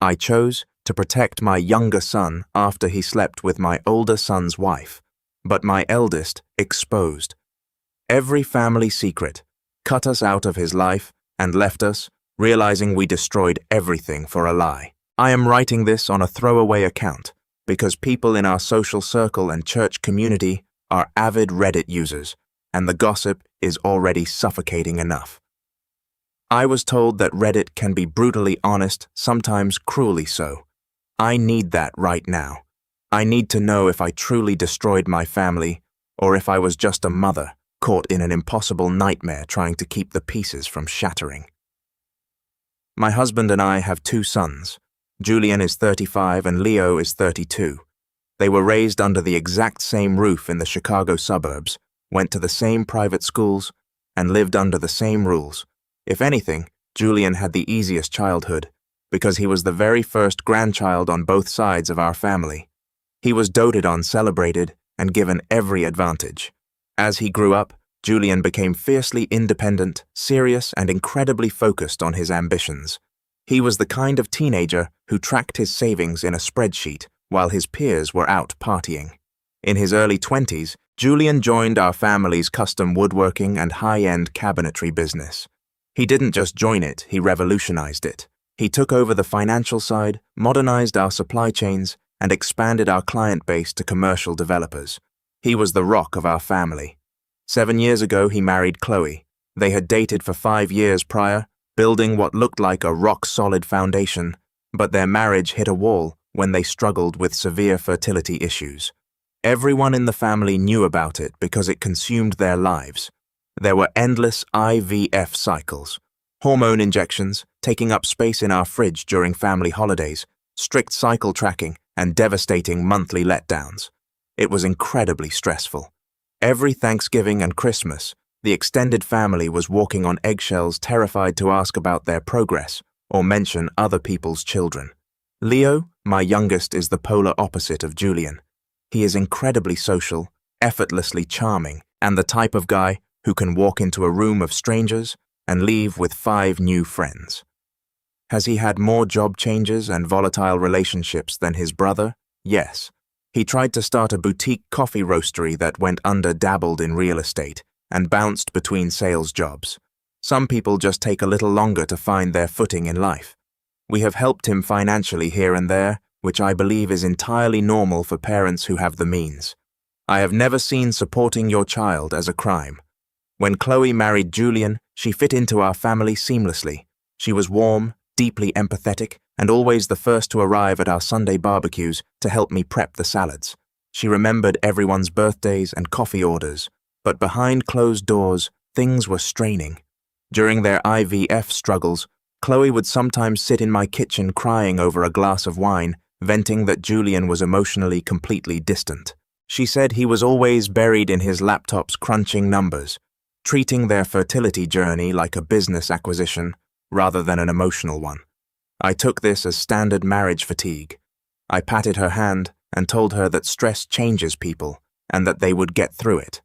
I chose to protect my younger son after he slept with my older son's wife, but my eldest exposed every family secret, cut us out of his life, and left us, realizing we destroyed everything for a lie. I am writing this on a throwaway account because people in our social circle and church community are avid Reddit users, and the gossip is already suffocating enough. I was told that Reddit can be brutally honest, sometimes cruelly so. I need that right now. I need to know if I truly destroyed my family, or if I was just a mother caught in an impossible nightmare trying to keep the pieces from shattering. My husband and I have 2 sons. Julian is 35 and Leo is 32. They were raised under the exact same roof in the Chicago suburbs, went to the same private schools, and lived under the same rules. If anything, Julian had the easiest childhood, because he was the very first grandchild on both sides of our family. He was doted on, celebrated, and given every advantage. As he grew up, Julian became fiercely independent, serious, and incredibly focused on his ambitions. He was the kind of teenager who tracked his savings in a spreadsheet while his peers were out partying. In his early 20s, Julian joined our family's custom woodworking and high-end cabinetry business. He didn't just join it, he revolutionized it. He took over the financial side, modernized our supply chains, and expanded our client base to commercial developers. He was the rock of our family. 7 years ago, he married Chloe. They had dated for 5 years prior, building what looked like a rock-solid foundation, but their marriage hit a wall when they struggled with severe fertility issues. Everyone in the family knew about it because it consumed their lives. There were endless IVF cycles, hormone injections, taking up space in our fridge during family holidays, strict cycle tracking, and devastating monthly letdowns. It was incredibly stressful. Every Thanksgiving and Christmas, the extended family was walking on eggshells, terrified to ask about their progress or mention other people's children. Leo, my youngest, is the polar opposite of Julian. He is incredibly social, effortlessly charming, and the type of guy who can walk into a room of strangers and leave with 5 new friends. Has he had more job changes and volatile relationships than his brother? Yes. He tried to start a boutique coffee roastery that went under, dabbled in real estate, and bounced between sales jobs. Some people just take a little longer to find their footing in life. We have helped him financially here and there, which I believe is entirely normal for parents who have the means. I have never seen supporting your child as a crime. When Chloe married Julian, she fit into our family seamlessly. She was warm, deeply empathetic, and always the first to arrive at our Sunday barbecues to help me prep the salads. She remembered everyone's birthdays and coffee orders, but behind closed doors, things were straining. During their IVF struggles, Chloe would sometimes sit in my kitchen crying over a glass of wine, venting that Julian was emotionally completely distant. She said he was always buried in his laptop's crunching numbers, treating their fertility journey like a business acquisition rather than an emotional one. I took this as standard marriage fatigue. I patted her hand and told her that stress changes people and that they would get through it.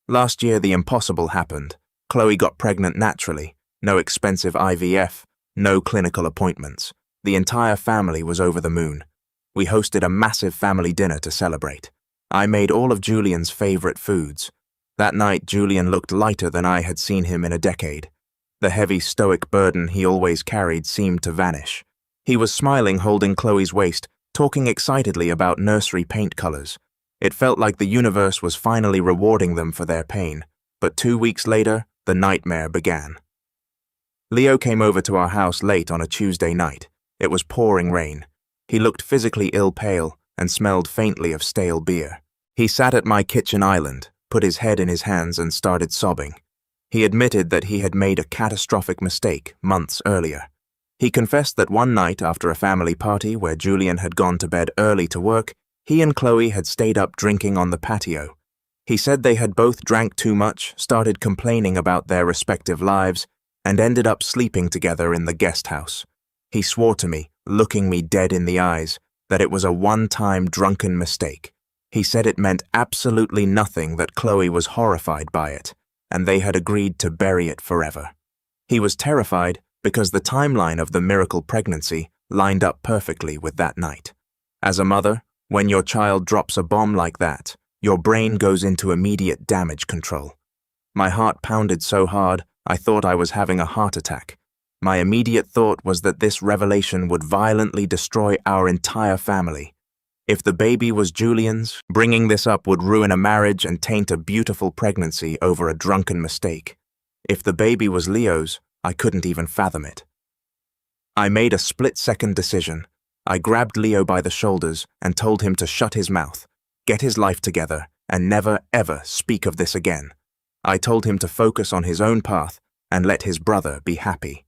Last year, the impossible happened. Chloe got pregnant naturally, no expensive IVF, no clinical appointments. The entire family was over the moon. We hosted a massive family dinner to celebrate. I made all of Julian's favorite foods. That night, Julian looked lighter than I had seen him in a decade. The heavy stoic burden he always carried seemed to vanish. He was smiling, holding Chloe's waist, talking excitedly about nursery paint colors. It felt like the universe was finally rewarding them for their pain, but 2 weeks later, the nightmare began. Leo came over to our house late on a Tuesday night. It was pouring rain. He looked physically ill-pale and smelled faintly of stale beer. He sat at my kitchen island, put his head in his hands and started sobbing. He admitted that he had made a catastrophic mistake months earlier. He confessed that one night after a family party where Julian had gone to bed early to work, he and Chloe had stayed up drinking on the patio. He said they had both drank too much, started complaining about their respective lives, and ended up sleeping together in the guest house. He swore to me, looking me dead in the eyes, that it was a one-time drunken mistake. He said it meant absolutely nothing, that Chloe was horrified by it, and they had agreed to bury it forever. He was terrified because the timeline of the miracle pregnancy lined up perfectly with that night. As a mother, when your child drops a bomb like that, your brain goes into immediate damage control. My heart pounded so hard, I thought I was having a heart attack. My immediate thought was that this revelation would violently destroy our entire family. If the baby was Julian's, bringing this up would ruin a marriage and taint a beautiful pregnancy over a drunken mistake. If the baby was Leo's, I couldn't even fathom it. I made a split-second decision. I grabbed Leo by the shoulders and told him to shut his mouth, get his life together, and never, ever speak of this again. I told him to focus on his own path and let his brother be happy.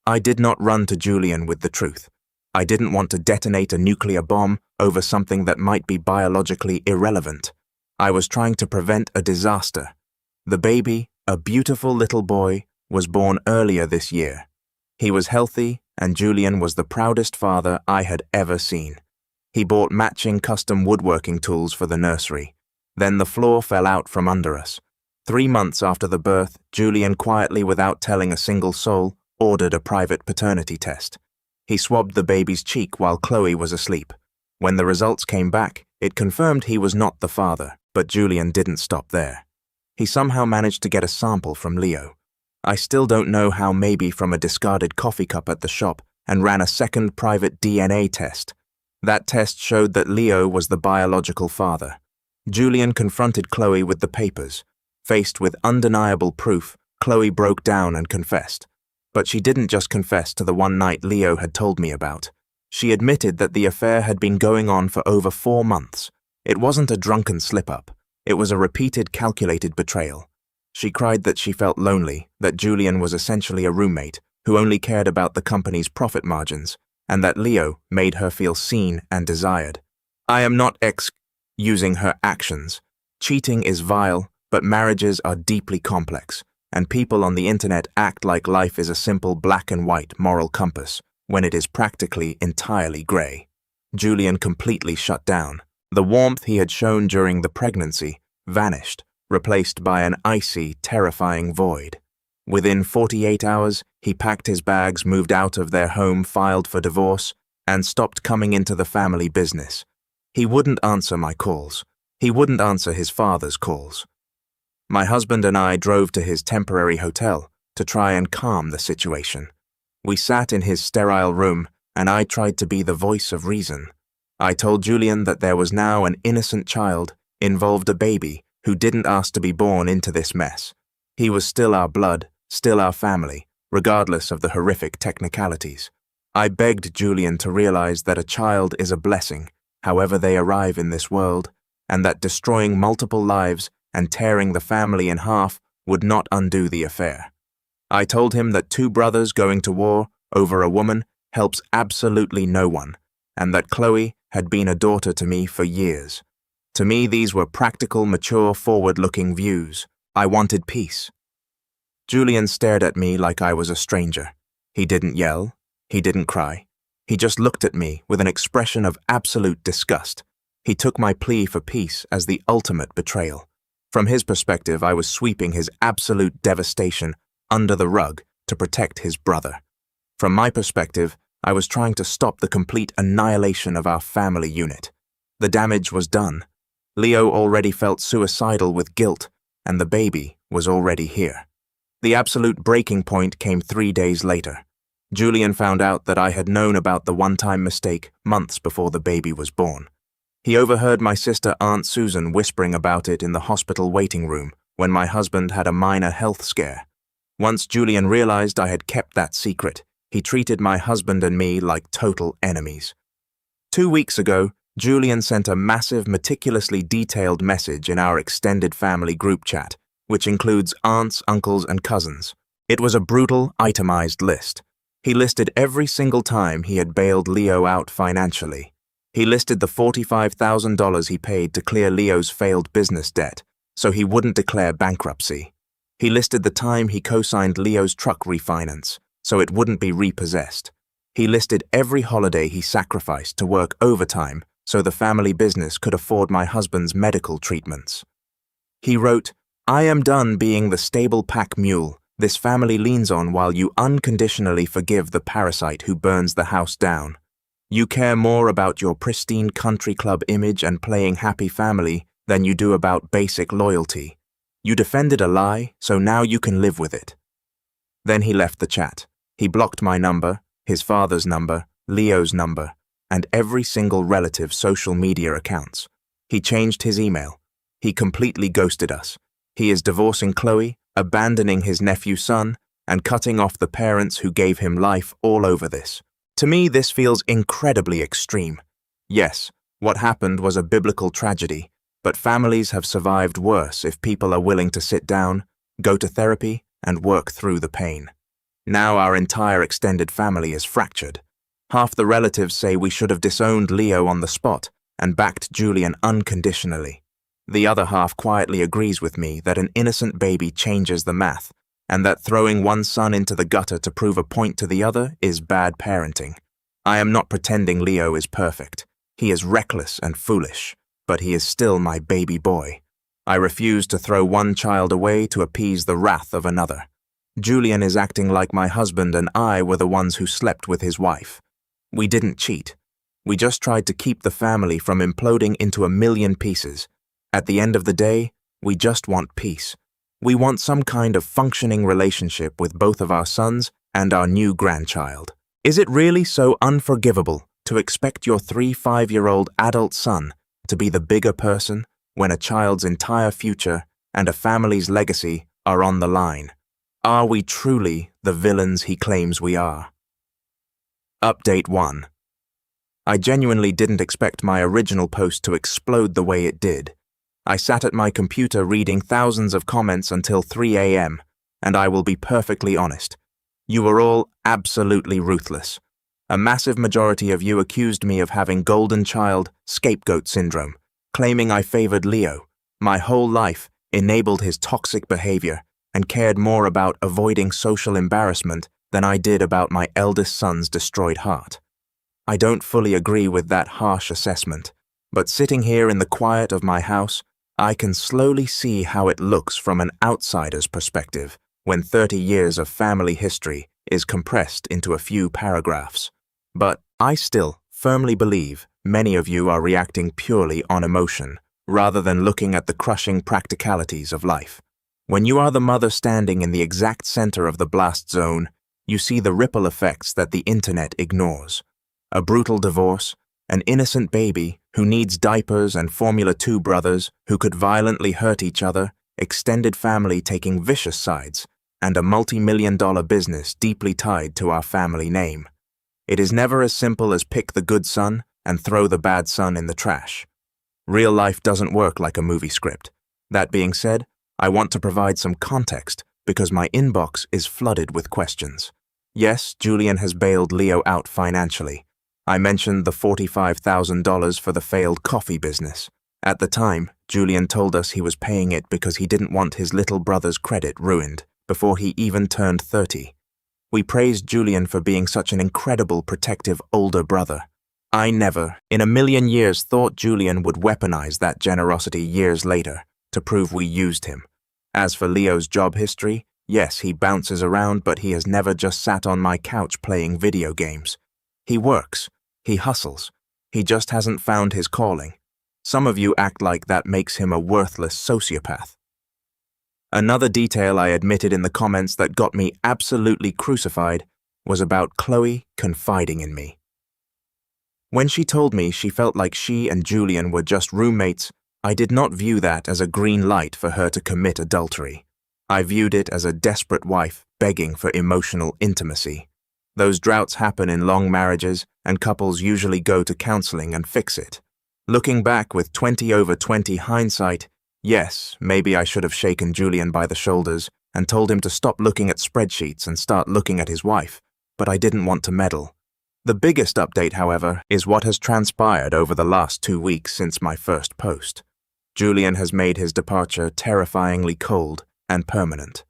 I did not run to Julian with the truth. I didn't want to detonate a nuclear bomb over something that might be biologically irrelevant. I was trying to prevent a disaster. The baby, a beautiful little boy, was born earlier this year. He was healthy, and Julian was the proudest father I had ever seen. He bought matching custom woodworking tools for the nursery. Then the floor fell out from under us. 3 months after the birth, Julian quietly, without telling a single soul, ordered a private paternity test. He swabbed the baby's cheek while Chloe was asleep. When the results came back, it confirmed he was not the father, but Julian didn't stop there. He somehow managed to get a sample from Leo. I still don't know how, maybe from a discarded coffee cup at the shop, and ran a second private DNA test. That test showed that Leo was the biological father. Julian confronted Chloe with the papers. Faced with undeniable proof, Chloe broke down and confessed. But she didn't just confess to the one night Leo had told me about. She admitted that the affair had been going on for over 4 months. It wasn't a drunken slip-up. It was a repeated, calculated betrayal. She cried that she felt lonely, that Julian was essentially a roommate who only cared about the company's profit margins, and that Leo made her feel seen and desired. I am not excusing her actions. Cheating is vile, but marriages are deeply complex, and people on the internet act like life is a simple black and white moral compass, when it is practically entirely grey. Julian completely shut down. The warmth he had shown during the pregnancy vanished, replaced by an icy, terrifying void. Within 48 hours, he packed his bags, moved out of their home, filed for divorce, and stopped coming into the family business. He wouldn't answer my calls. He wouldn't answer his father's calls. My husband and I drove to his temporary hotel to try and calm the situation. We sat in his sterile room, and I tried to be the voice of reason. I told Julian that there was now an innocent child, involved a baby, who didn't ask to be born into this mess. He was still our blood, still our family, regardless of the horrific technicalities. I begged Julian to realize that a child is a blessing, however they arrive in this world, and that destroying multiple lives and tearing the family in half would not undo the affair. I told him that 2 brothers going to war over a woman helps absolutely no one, and that Chloe had been a daughter to me for years. To me, these were practical, mature, forward-looking views. I wanted peace. Julian stared at me like I was a stranger. He didn't yell. He didn't cry. He just looked at me with an expression of absolute disgust. He took my plea for peace as the ultimate betrayal. From his perspective, I was sweeping his absolute devastation under the rug to protect his brother. From my perspective, I was trying to stop the complete annihilation of our family unit. The damage was done. Leo already felt suicidal with guilt, and the baby was already here. The absolute breaking point came 3 days later. Julian found out that I had known about the one-time mistake months before the baby was born. He overheard my sister Aunt Susan whispering about it in the hospital waiting room when my husband had a minor health scare. Once Julian realized I had kept that secret, he treated my husband and me like total enemies. 2 weeks ago, Julian sent a massive, meticulously detailed message in our extended family group chat, which includes aunts, uncles, and cousins. It was a brutal, itemized list. He listed every single time he had bailed Leo out financially. He listed the $45,000 he paid to clear Leo's failed business debt, so he wouldn't declare bankruptcy. He listed the time he co-signed Leo's truck refinance, so it wouldn't be repossessed. He listed every holiday he sacrificed to work overtime so the family business could afford my husband's medical treatments. He wrote, "I am done being the stable pack mule this family leans on while you unconditionally forgive the parasite who burns the house down. You care more about your pristine country club image and playing happy family than you do about basic loyalty. You defended a lie, so now you can live with it. Then he left the chat. He blocked my number, his father's number, Leo's number, and every single relative's social media accounts. He changed his email. He completely ghosted us. He is divorcing Chloe, abandoning his nephew's son, and cutting off the parents who gave him life all over this. To me, this feels incredibly extreme. Yes, what happened was a biblical tragedy, but families have survived worse if people are willing to sit down, go to therapy, and work through the pain. Now our entire extended family is fractured. Half the relatives say we should have disowned Leo on the spot and backed Julian unconditionally. The other half quietly agrees with me that an innocent baby changes the math, and that throwing one son into the gutter to prove a point to the other is bad parenting. I am not pretending Leo is perfect. He is reckless and foolish, but he is still my baby boy. I refuse to throw one child away to appease the wrath of another. Julian is acting like my husband and I were the ones who slept with his wife. We didn't cheat. We just tried to keep the family from imploding into a million pieces. At the end of the day, we just want peace. We want some kind of functioning relationship with both of our sons and our new grandchild. Is it really so unforgivable to expect your 5-year-old adult son to be the bigger person when a child's entire future and a family's legacy are on the line? Are we truly the villains he claims we are? Update 1. I genuinely didn't expect my original post to explode the way it did. I sat at my computer reading thousands of comments until 3 a.m., and I will be perfectly honest. You were all absolutely ruthless. A massive majority of you accused me of having golden child scapegoat syndrome, claiming I favored Leo, my whole life, enabled his toxic behavior, and cared more about avoiding social embarrassment than I did about my eldest son's destroyed heart. I don't fully agree with that harsh assessment, but sitting here in the quiet of my house, I can slowly see how it looks from an outsider's perspective when 30 years of family history is compressed into a few paragraphs. But I still firmly believe many of you are reacting purely on emotion, rather than looking at the crushing practicalities of life. When you are the mother standing in the exact center of the blast zone, you see the ripple effects that the internet ignores. A brutal divorce, an innocent baby who needs diapers and Formula 2 brothers who could violently hurt each other, extended family taking vicious sides, and a multi-million-dollar business deeply tied to our family name. It is never as simple as pick the good son and throw the bad son in the trash. Real life doesn't work like a movie script. That being said, I want to provide some context because my inbox is flooded with questions. Yes, Julian has bailed Leo out financially. I mentioned the $45,000 for the failed coffee business. At the time, Julian told us he was paying it because he didn't want his little brother's credit ruined before he even turned 30. We praised Julian for being such an incredible protective older brother. I never, in a million years, thought Julian would weaponize that generosity years later to prove we used him. As for Leo's job history, yes, he bounces around, but he has never just sat on my couch playing video games. He works. He hustles. He just hasn't found his calling. Some of you act like that makes him a worthless sociopath. Another detail I admitted in the comments that got me absolutely crucified was about Chloe confiding in me. When she told me she felt like she and Julian were just roommates, I did not view that as a green light for her to commit adultery. I viewed it as a desperate wife begging for emotional intimacy. Those droughts happen in long marriages, and couples usually go to counseling and fix it. Looking back with 20/20 hindsight, yes, maybe I should have shaken Julian by the shoulders and told him to stop looking at spreadsheets and start looking at his wife, but I didn't want to meddle. The biggest update, however, is what has transpired over the last 2 weeks since my first post. Julian has made his departure terrifyingly cold and permanent.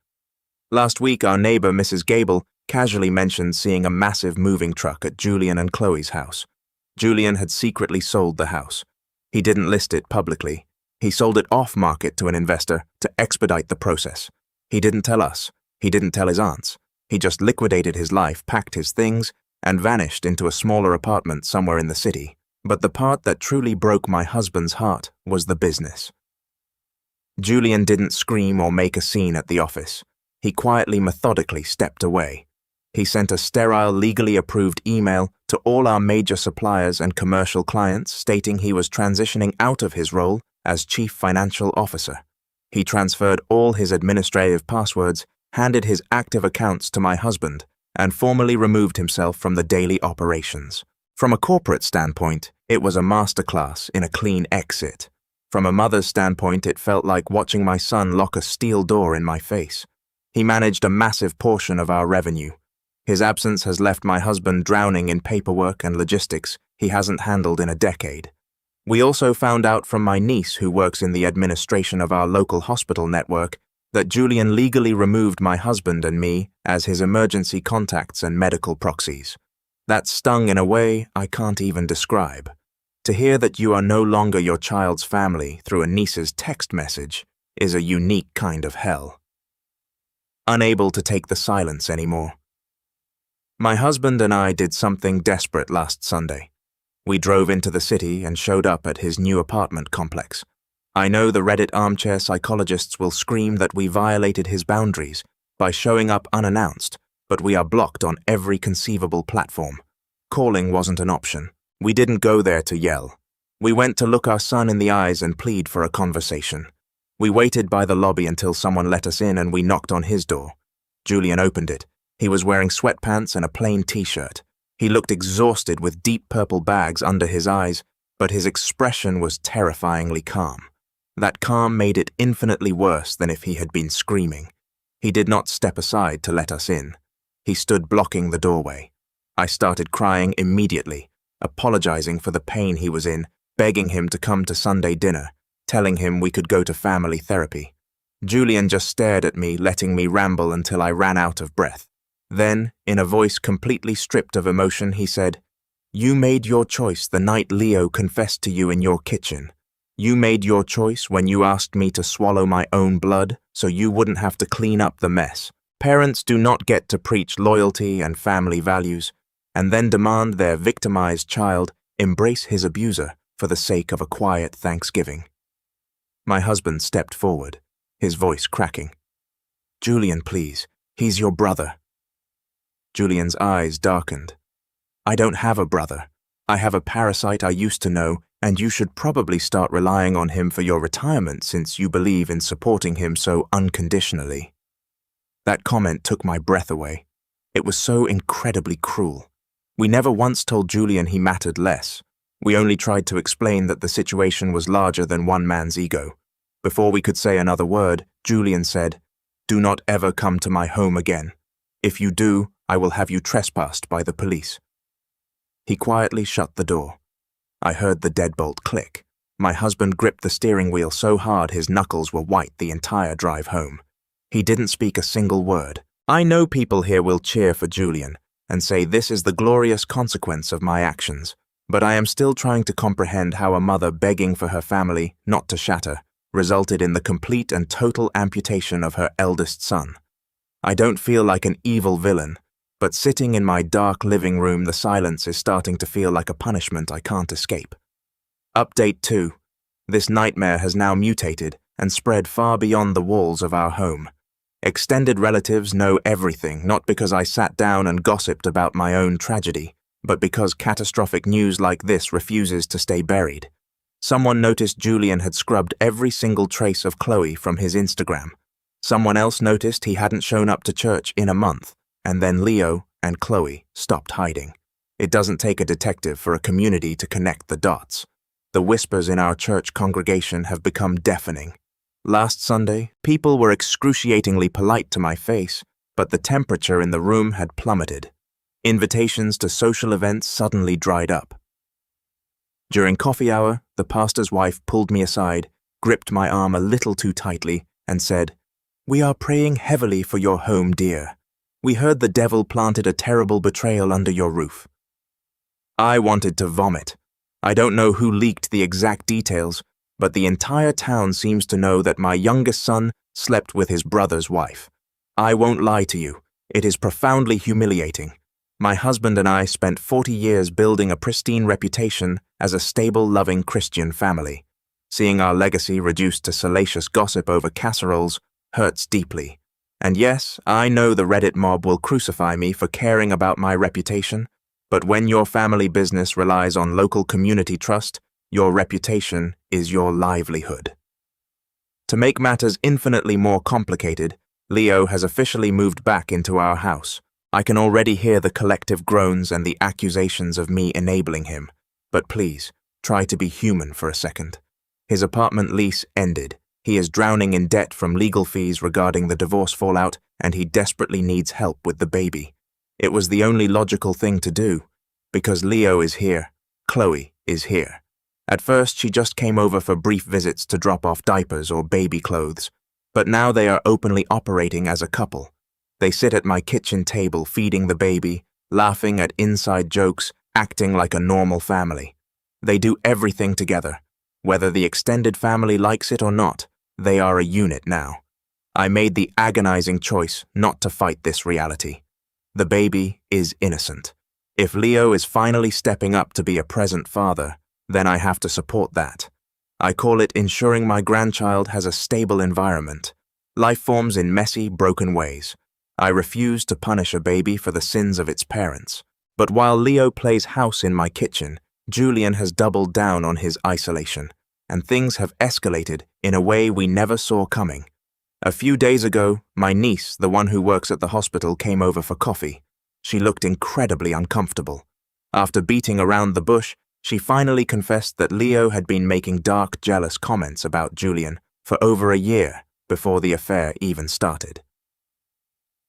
Last week, our neighbor, Mrs. Gable, casually mentioned seeing a massive moving truck at Julian and Chloe's house. Julian had secretly sold the house. He didn't list it publicly. He sold it off-market to an investor to expedite the process. He didn't tell us. He didn't tell his aunts. He just liquidated his life, packed his things, and vanished into a smaller apartment somewhere in the city. But the part that truly broke my husband's heart was the business. Julian didn't scream or make a scene at the office. He quietly, methodically stepped away. He sent a sterile, legally approved email to all our major suppliers and commercial clients stating he was transitioning out of his role as Chief Financial Officer. He transferred all his administrative passwords, handed his active accounts to my husband, and formally removed himself from the daily operations. From a corporate standpoint, it was a masterclass in a clean exit. From a mother's standpoint, it felt like watching my son lock a steel door in my face. He managed a massive portion of our revenue. His absence has left my husband drowning in paperwork and logistics he hasn't handled in a decade. We also found out from my niece, who works in the administration of our local hospital network, that Julian legally removed my husband and me as his emergency contacts and medical proxies. That stung in a way I can't even describe. To hear that you are no longer your child's family through a niece's text message is a unique kind of hell. Unable to take the silence anymore. My husband and I did something desperate last Sunday. We drove into the city and showed up at his new apartment complex. I know the Reddit armchair psychologists will scream that we violated his boundaries by showing up unannounced, but we are blocked on every conceivable platform. Calling wasn't an option. We didn't go there to yell. We went to look our son in the eyes and plead for a conversation. We waited by the lobby until someone let us in and we knocked on his door. Julian opened it. He was wearing sweatpants and a plain t-shirt. He looked exhausted with deep purple bags under his eyes, but his expression was terrifyingly calm. That calm made it infinitely worse than if he had been screaming. He did not step aside to let us in. He stood blocking the doorway. I started crying immediately, apologizing for the pain he was in, begging him to come to Sunday dinner, telling him we could go to family therapy. Julian just stared at me, letting me ramble until I ran out of breath. Then, in a voice completely stripped of emotion, he said, "You made your choice the night Leo confessed to you in your kitchen. You made your choice when you asked me to swallow my own blood so you wouldn't have to clean up the mess. Parents do not get to preach loyalty and family values and then demand their victimized child embrace his abuser for the sake of a quiet Thanksgiving." My husband stepped forward, his voice cracking. "Julian, please, he's your brother." Julian's eyes darkened. "I don't have a brother. I have a parasite I used to know, and you should probably start relying on him for your retirement since you believe in supporting him so unconditionally." That comment took my breath away. It was so incredibly cruel. We never once told Julian he mattered less. We only tried to explain that the situation was larger than one man's ego. Before we could say another word, Julian said, "Do not ever come to my home again. If you do, I will have you trespassed by the police." He quietly shut the door. I heard the deadbolt click. My husband gripped the steering wheel so hard his knuckles were white the entire drive home. He didn't speak a single word. I know people here will cheer for Julian and say this is the glorious consequence of my actions, but I am still trying to comprehend how a mother begging for her family not to shatter resulted in the complete and total amputation of her eldest son. I don't feel like an evil villain, but sitting in my dark living room, the silence is starting to feel like a punishment I can't escape. Update 2. This nightmare has now mutated and spread far beyond the walls of our home. Extended relatives know everything, not because I sat down and gossiped about my own tragedy, but because catastrophic news like this refuses to stay buried. Someone noticed Julian had scrubbed every single trace of Chloe from his Instagram. Someone else noticed he hadn't shown up to church in a month, and then Leo and Chloe stopped hiding. It doesn't take a detective for a community to connect the dots. The whispers in our church congregation have become deafening. Last Sunday, people were excruciatingly polite to my face, but the temperature in the room had plummeted. Invitations to social events suddenly dried up. During coffee hour, the pastor's wife pulled me aside, gripped my arm a little too tightly, and said, "We are praying heavily for your home, dear. We heard the devil planted a terrible betrayal under your roof." I wanted to vomit. I don't know who leaked the exact details, but the entire town seems to know that my youngest son slept with his brother's wife. I won't lie to you. It is profoundly humiliating. My husband and I spent 40 years building a pristine reputation as a stable, loving Christian family. Seeing our legacy reduced to salacious gossip over casseroles hurts deeply. And yes, I know the Reddit mob will crucify me for caring about my reputation, but when your family business relies on local community trust, your reputation is your livelihood. To make matters infinitely more complicated, Leo has officially moved back into our house. I can already hear the collective groans and the accusations of me enabling him, but please, try to be human for a second. His apartment lease ended. He is drowning in debt from legal fees regarding the divorce fallout, and he desperately needs help with the baby. It was the only logical thing to do, because Leo is here, Chloe is here. At first, she just came over for brief visits to drop off diapers or baby clothes, but now they are openly operating as a couple. They sit at my kitchen table feeding the baby, laughing at inside jokes, acting like a normal family. They do everything together. Whether the extended family likes it or not, they are a unit now. I made the agonizing choice not to fight this reality. The baby is innocent. If Leo is finally stepping up to be a present father, then I have to support that. I call it ensuring my grandchild has a stable environment. Life forms in messy, broken ways. I refuse to punish a baby for the sins of its parents. But while Leo plays house in my kitchen, Julian has doubled down on his isolation, and things have escalated in a way we never saw coming. A few days ago, my niece, the one who works at the hospital, came over for coffee. She looked incredibly uncomfortable. After beating around the bush, she finally confessed that Leo had been making dark, jealous comments about Julian for over a year before the affair even started.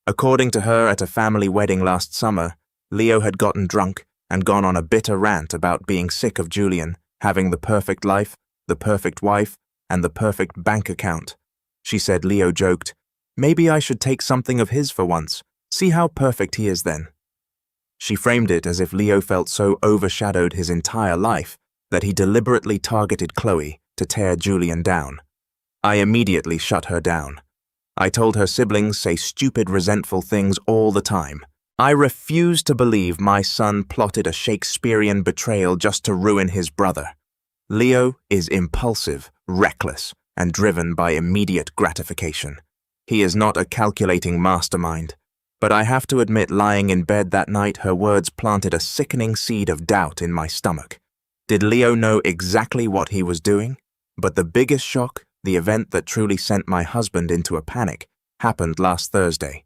According to her, at a family wedding last summer, Leo had gotten drunk and gone on a bitter rant about being sick of Julian, having the perfect life, the perfect wife, and the perfect bank account. She said Leo joked, "Maybe I should take something of his for once, see how perfect he is then." She framed it as if Leo felt so overshadowed his entire life that he deliberately targeted Chloe to tear Julian down. I immediately shut her down. I told her siblings say stupid, resentful things all the time. I refuse to believe my son plotted a Shakespearean betrayal just to ruin his brother. Leo is impulsive, reckless, and driven by immediate gratification. He is not a calculating mastermind. But I have to admit, lying in bed that night, her words planted a sickening seed of doubt in my stomach. Did Leo know exactly what he was doing? But the biggest shock, the event that truly sent my husband into a panic, happened last Thursday.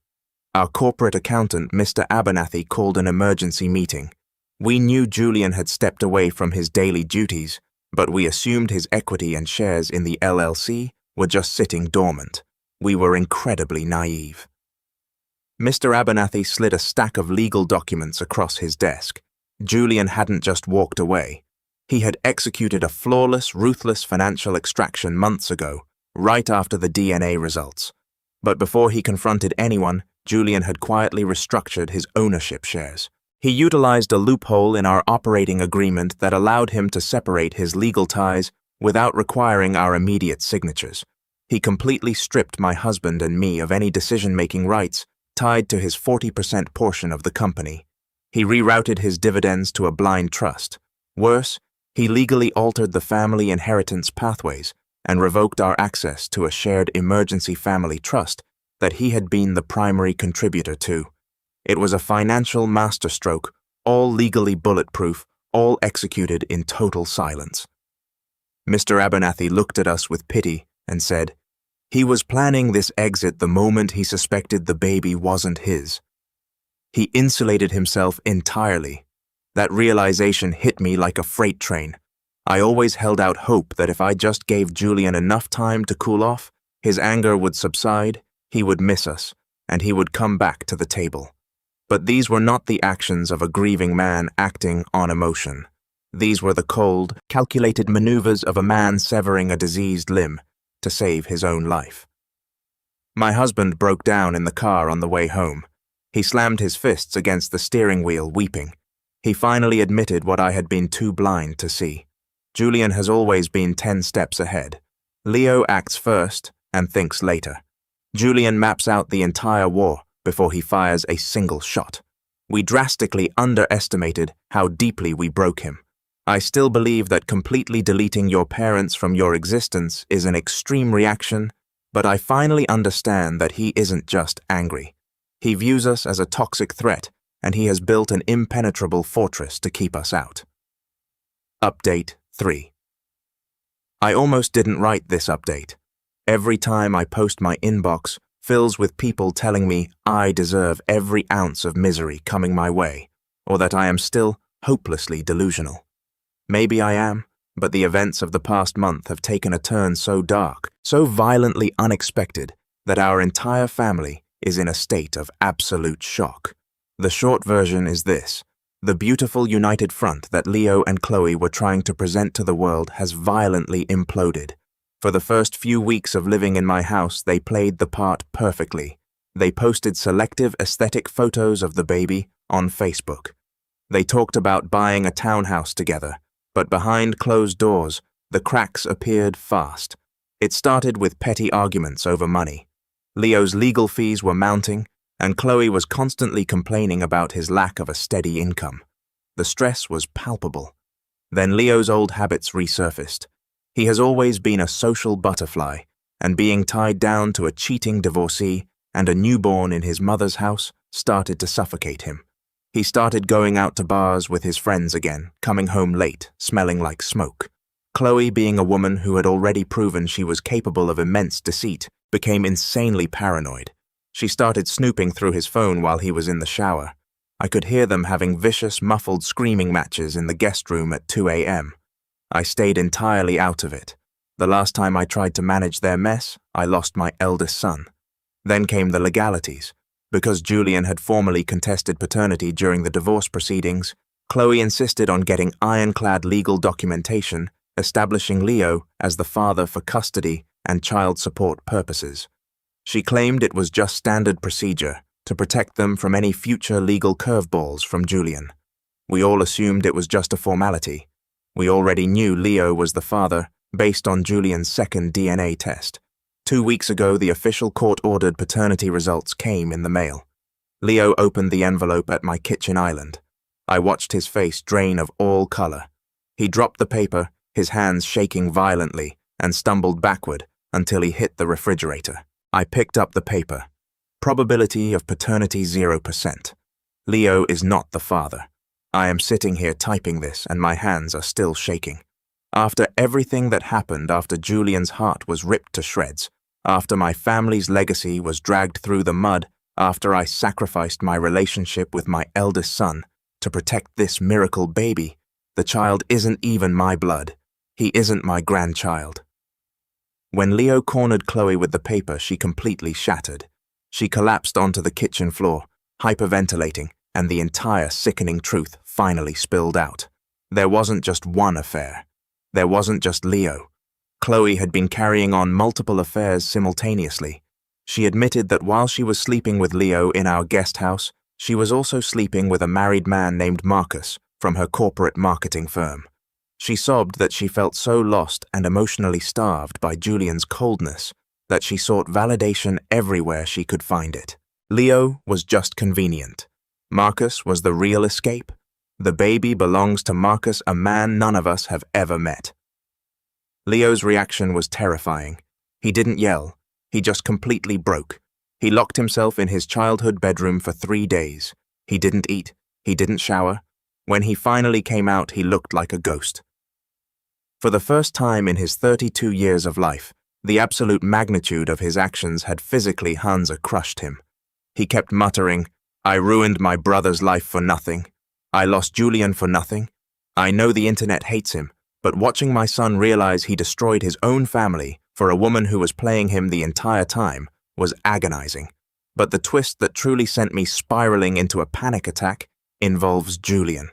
Our corporate accountant, Mr. Abernathy, called an emergency meeting. We knew Julian had stepped away from his daily duties, but we assumed his equity and shares in the LLC were just sitting dormant. We were incredibly naive. Mr. Abernathy slid a stack of legal documents across his desk. Julian hadn't just walked away. He had executed a flawless, ruthless financial extraction months ago, right after the DNA results. But before he confronted anyone, Julian had quietly restructured his ownership shares. He utilized a loophole in our operating agreement that allowed him to separate his legal ties without requiring our immediate signatures. He completely stripped my husband and me of any decision-making rights tied to his 40% portion of the company. He rerouted his dividends to a blind trust. Worse, he legally altered the family inheritance pathways and revoked our access to a shared emergency family trust that he had been the primary contributor to. It was a financial masterstroke, all legally bulletproof, all executed in total silence. Mr. Abernathy looked at us with pity and said, "He was planning this exit the moment he suspected the baby wasn't his." He insulated himself entirely. That realization hit me like a freight train. I always held out hope that if I just gave Julian enough time to cool off, his anger would subside, he would miss us, and he would come back to the table. But these were not the actions of a grieving man acting on emotion. These were the cold, calculated maneuvers of a man severing a diseased limb to save his own life. My husband broke down in the car on the way home. He slammed his fists against the steering wheel, weeping. He finally admitted what I had been too blind to see. Julian has always been 10 steps ahead. Leo acts first and thinks later. Julian maps out the entire war before he fires a single shot. We drastically underestimated how deeply we broke him. I still believe that completely deleting your parents from your existence is an extreme reaction, but I finally understand that he isn't just angry. He views us as a toxic threat, and he has built an impenetrable fortress to keep us out. Update 3. I almost didn't write this update. Every time I post, my inbox fills with people telling me I deserve every ounce of misery coming my way, or that I am still hopelessly delusional. Maybe I am, but the events of the past month have taken a turn so dark, so violently unexpected, that our entire family is in a state of absolute shock. The short version is this: the beautiful united front that Leo and Chloe were trying to present to the world has violently imploded. For the first few weeks of living in my house, they played the part perfectly. They posted selective aesthetic photos of the baby on Facebook. They talked about buying a townhouse together, but behind closed doors, the cracks appeared fast. It started with petty arguments over money. Leo's legal fees were mounting, and Chloe was constantly complaining about his lack of a steady income. The stress was palpable. Then Leo's old habits resurfaced. He has always been a social butterfly, and being tied down to a cheating divorcee and a newborn in his mother's house started to suffocate him. He started going out to bars with his friends again, coming home late, smelling like smoke. Chloe, being a woman who had already proven she was capable of immense deceit, became insanely paranoid. She started snooping through his phone while he was in the shower. I could hear them having vicious, muffled screaming matches in the guest room at 2 a.m. I stayed entirely out of it. The last time I tried to manage their mess, I lost my eldest son. Then came the legalities. Because Julian had formally contested paternity during the divorce proceedings, Chloe insisted on getting ironclad legal documentation establishing Leo as the father for custody and child support purposes. She claimed it was just standard procedure to protect them from any future legal curveballs from Julian. We all assumed it was just a formality. We already knew Leo was the father based on Julian's second DNA test. 2 weeks ago, the official court-ordered paternity results came in the mail. Leo opened the envelope at my kitchen island. I watched his face drain of all color. He dropped the paper, his hands shaking violently, and stumbled backward until he hit the refrigerator. I picked up the paper. Probability of paternity 0%. Leo is not the father. I am sitting here typing this and my hands are still shaking. After everything that happened, after Julian's heart was ripped to shreds, after my family's legacy was dragged through the mud, after I sacrificed my relationship with my eldest son to protect this miracle baby, the child isn't even my blood. He isn't my grandchild. When Leo cornered Chloe with the paper, she completely shattered. She collapsed onto the kitchen floor, hyperventilating, and the entire sickening truth finally spilled out. There wasn't just one affair. There wasn't just Leo. Chloe had been carrying on multiple affairs simultaneously. She admitted that while she was sleeping with Leo in our guest house, she was also sleeping with a married man named Marcus from her corporate marketing firm. She sobbed that she felt so lost and emotionally starved by Julian's coldness that she sought validation everywhere she could find it. Leo was just convenient. Marcus was the real escape. The baby belongs to Marcus, a man none of us have ever met. Leo's reaction was terrifying. He didn't yell. He just completely broke. He locked himself in his childhood bedroom for 3 days. He didn't eat. He didn't shower. When he finally came out, he looked like a ghost. For the first time in his 32 years of life, the absolute magnitude of his actions had physically crushed him. He kept muttering, "I ruined my brother's life for nothing. I lost Julian for nothing. I know the internet hates him, but watching my son realize he destroyed his own family for a woman who was playing him the entire time was agonizing. But the twist that truly sent me spiraling into a panic attack involves Julian.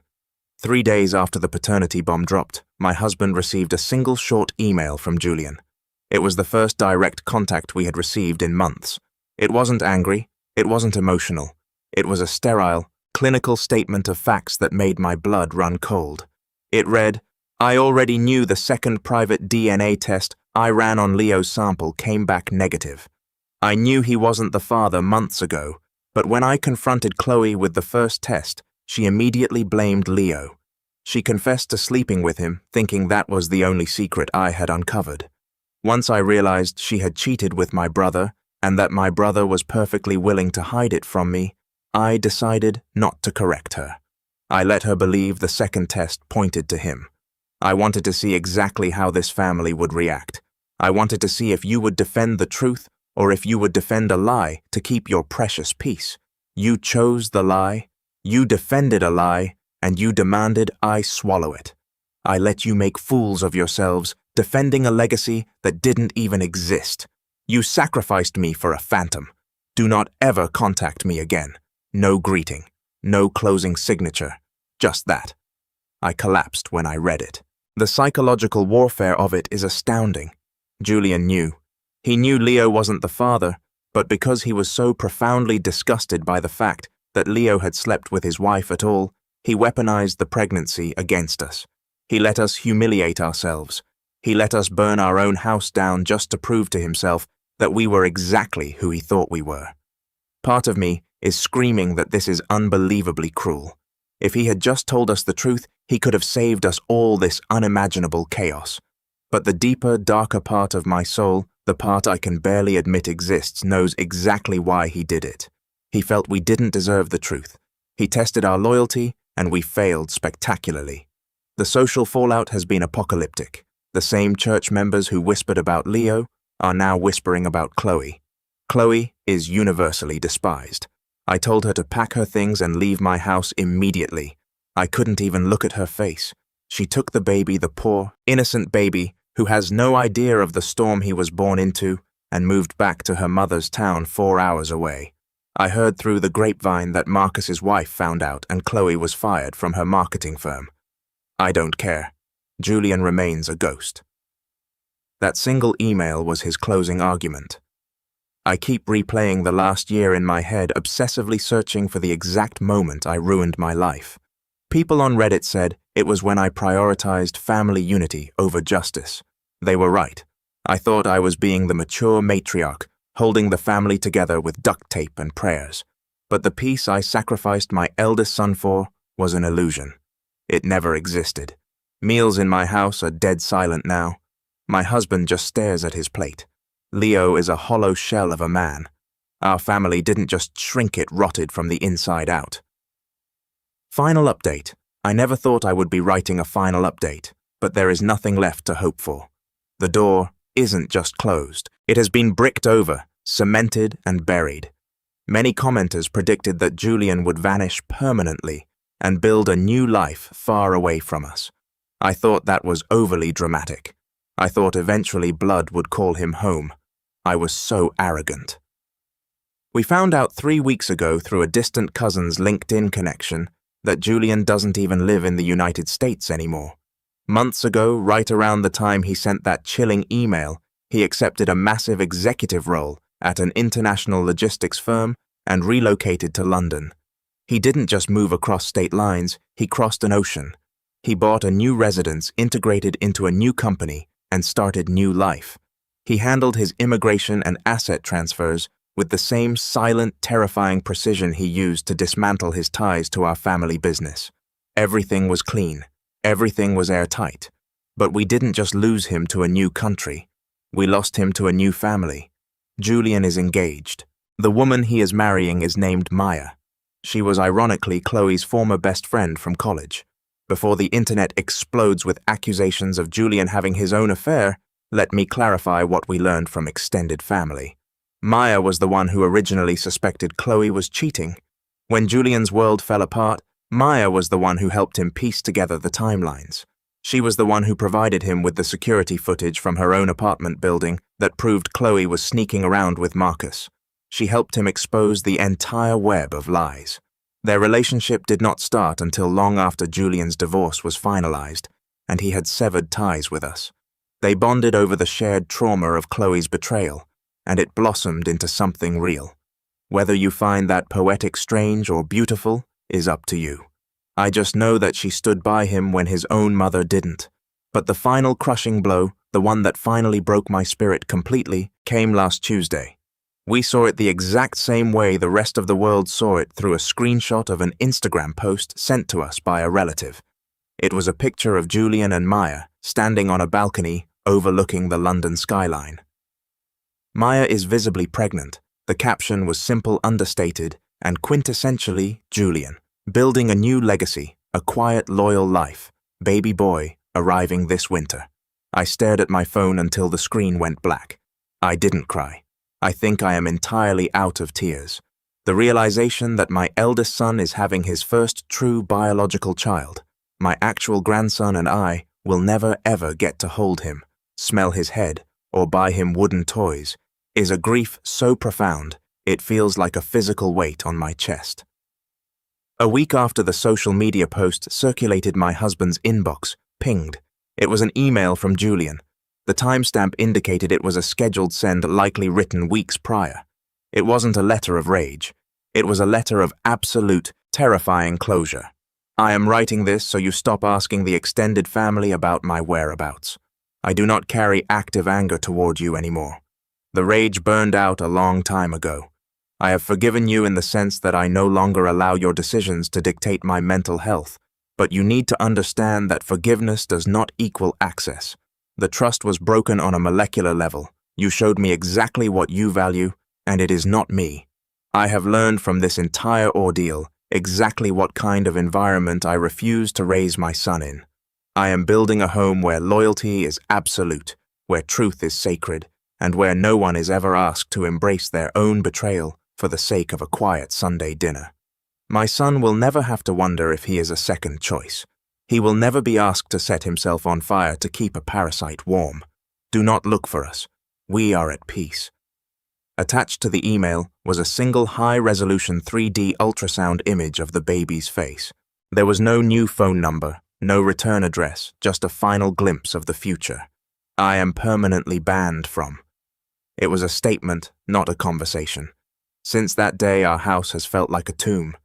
3 days after the paternity bomb dropped, my husband received a single short email from Julian. It was the first direct contact we had received in months. It wasn't angry. It wasn't emotional. It was a sterile, clinical statement of facts that made my blood run cold. It read, "I already knew the second private DNA test I ran on Leo's sample came back negative. I knew he wasn't the father months ago, but when I confronted Chloe with the first test, she immediately blamed Leo. She confessed to sleeping with him, thinking that was the only secret I had uncovered. Once I realized she had cheated with my brother and that my brother was perfectly willing to hide it from me, I decided not to correct her. I let her believe the second test pointed to him. I wanted to see exactly how this family would react. I wanted to see if you would defend the truth or if you would defend a lie to keep your precious peace. You chose the lie, you defended a lie, and you demanded I swallow it. I let you make fools of yourselves, defending a legacy that didn't even exist. You sacrificed me for a phantom. Do not ever contact me again. No greeting, no closing signature, just that. I collapsed when I read it. The psychological warfare of it is astounding. Julian knew. He knew Leo wasn't the father, but because he was so profoundly disgusted by the fact that Leo had slept with his wife at all, he weaponized the pregnancy against us. He let us humiliate ourselves. He let us burn our own house down just to prove to himself that we were exactly who he thought we were. Part of me is screaming that this is unbelievably cruel. If he had just told us the truth, he could have saved us all this unimaginable chaos. But the deeper, darker part of my soul, the part I can barely admit exists, knows exactly why he did it. He felt we didn't deserve the truth. He tested our loyalty, and we failed spectacularly. The social fallout has been apocalyptic. The same church members who whispered about Leo are now whispering about Chloe. Chloe is universally despised. I told her to pack her things and leave my house immediately. I couldn't even look at her face. She took the baby, the poor, innocent baby, who has no idea of the storm he was born into, and moved back to her mother's town 4 hours away. I heard through the grapevine that Marcus's wife found out and Chloe was fired from her marketing firm. I don't care. Julian remains a ghost. That single email was his closing argument. I keep replaying the last year in my head, obsessively searching for the exact moment I ruined my life. People on Reddit said it was when I prioritized family unity over justice. They were right. I thought I was being the mature matriarch, holding the family together with duct tape and prayers. But the peace I sacrificed my eldest son for was an illusion. It never existed. Meals in my house are dead silent now. My husband just stares at his plate. Leo is a hollow shell of a man. Our family didn't just shrink, it rotted from the inside out. Final update. I never thought I would be writing a final update, but there is nothing left to hope for. The door isn't just closed. It has been bricked over, cemented and buried. Many commenters predicted that Julian would vanish permanently and build a new life far away from us. I thought that was overly dramatic. I thought eventually blood would call him home. I was so arrogant. We found out 3 weeks ago through a distant cousin's LinkedIn connection that Julian doesn't even live in the United States anymore. Months ago, right around the time he sent that chilling email, he accepted a massive executive role at an international logistics firm and relocated to London. He didn't just move across state lines, he crossed an ocean. He bought a new residence, integrated into a new company, and started new life. He handled his immigration and asset transfers with the same silent, terrifying precision he used to dismantle his ties to our family business. Everything was clean. Everything was airtight. But we didn't just lose him to a new country. We lost him to a new family. Julian is engaged. The woman he is marrying is named Maya. She was ironically Chloe's former best friend from college. Before the internet explodes with accusations of Julian having his own affair, let me clarify what we learned from extended family. Maya was the one who originally suspected Chloe was cheating. When Julian's world fell apart, Maya was the one who helped him piece together the timelines. She was the one who provided him with the security footage from her own apartment building that proved Chloe was sneaking around with Marcus. She helped him expose the entire web of lies. Their relationship did not start until long after Julian's divorce was finalized, and he had severed ties with us. They bonded over the shared trauma of Chloe's betrayal, and it blossomed into something real. Whether you find that poetic strange or beautiful is up to you. I just know that she stood by him when his own mother didn't. But the final crushing blow, the one that finally broke my spirit completely, came last Tuesday. We saw it the exact same way the rest of the world saw it through a screenshot of an Instagram post sent to us by a relative. It was a picture of Julian and Maya standing on a balcony overlooking the London skyline. Maya is visibly pregnant. The caption was simple, understated, and quintessentially Julian, building a new legacy, a quiet, loyal life, baby boy, arriving this winter. I stared at my phone until the screen went black. I didn't cry. I think I am entirely out of tears. The realization that my eldest son is having his first true biological child, my actual grandson, and I will never ever get to hold him, smell his head, or buy him wooden toys, is a grief so profound it feels like a physical weight on my chest. A week after the social media post circulated, my husband's inbox pinged. It was an email from Julian. The timestamp indicated it was a scheduled send, likely written weeks prior. It wasn't a letter of rage. It was a letter of absolute, terrifying closure. I am writing this so you stop asking the extended family about my whereabouts. I do not carry active anger toward you anymore. The rage burned out a long time ago. I have forgiven you in the sense that I no longer allow your decisions to dictate my mental health, but you need to understand that forgiveness does not equal access. The trust was broken on a molecular level. You showed me exactly what you value, and it is not me. I have learned from this entire ordeal exactly what kind of environment I refuse to raise my son in. I am building a home where loyalty is absolute, where truth is sacred, and where no one is ever asked to embrace their own betrayal for the sake of a quiet Sunday dinner. My son will never have to wonder if he is a second choice. He will never be asked to set himself on fire to keep a parasite warm. Do not look for us. We are at peace. Attached to the email was a single high-resolution 3D ultrasound image of the baby's face. There was no new phone number, no return address, just a final glimpse of the future. I am permanently banned from. It was a statement, not a conversation. Since that day, our house has felt like a tomb.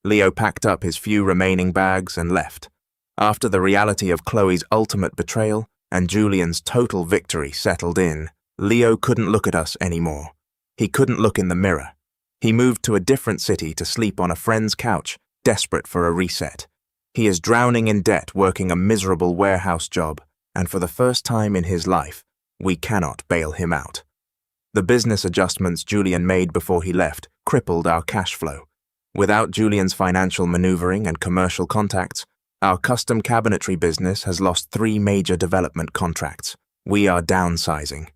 Leo packed up his few remaining bags and left. After the reality of Chloe's ultimate betrayal and Julian's total victory settled in, Leo couldn't look at us anymore. He couldn't look in the mirror. He moved to a different city to sleep on a friend's couch, desperate for a reset. He is drowning in debt, working a miserable warehouse job, and for the first time in his life, we cannot bail him out. The business adjustments Julian made before he left crippled our cash flow. Without Julian's financial maneuvering and commercial contacts, our custom cabinetry business has lost 3 major development contracts. We are downsizing.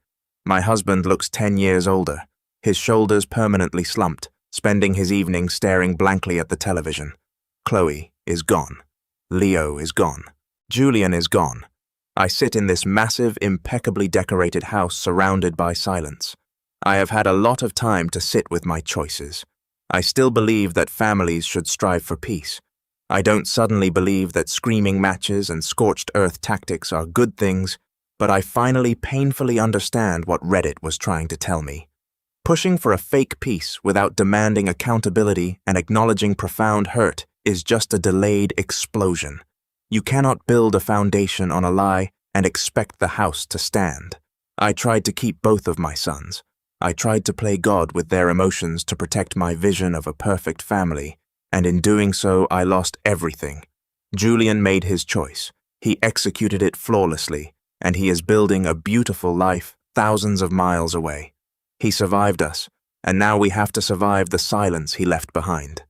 My husband looks 10 years older, his shoulders permanently slumped, spending his evenings staring blankly at the television. Chloe is gone. Leo is gone. Julian is gone. I sit in this massive, impeccably decorated house surrounded by silence. I have had a lot of time to sit with my choices. I still believe that families should strive for peace. I don't suddenly believe that screaming matches and scorched earth tactics are good things, but I finally painfully understand what Reddit was trying to tell me. Pushing for a fake peace without demanding accountability and acknowledging profound hurt is just a delayed explosion. You cannot build a foundation on a lie and expect the house to stand. I tried to keep both of my sons. I tried to play God with their emotions to protect my vision of a perfect family, and in doing so, I lost everything. Julian made his choice. He executed it flawlessly, and he is building a beautiful life thousands of miles away. He survived us, and now we have to survive the silence he left behind.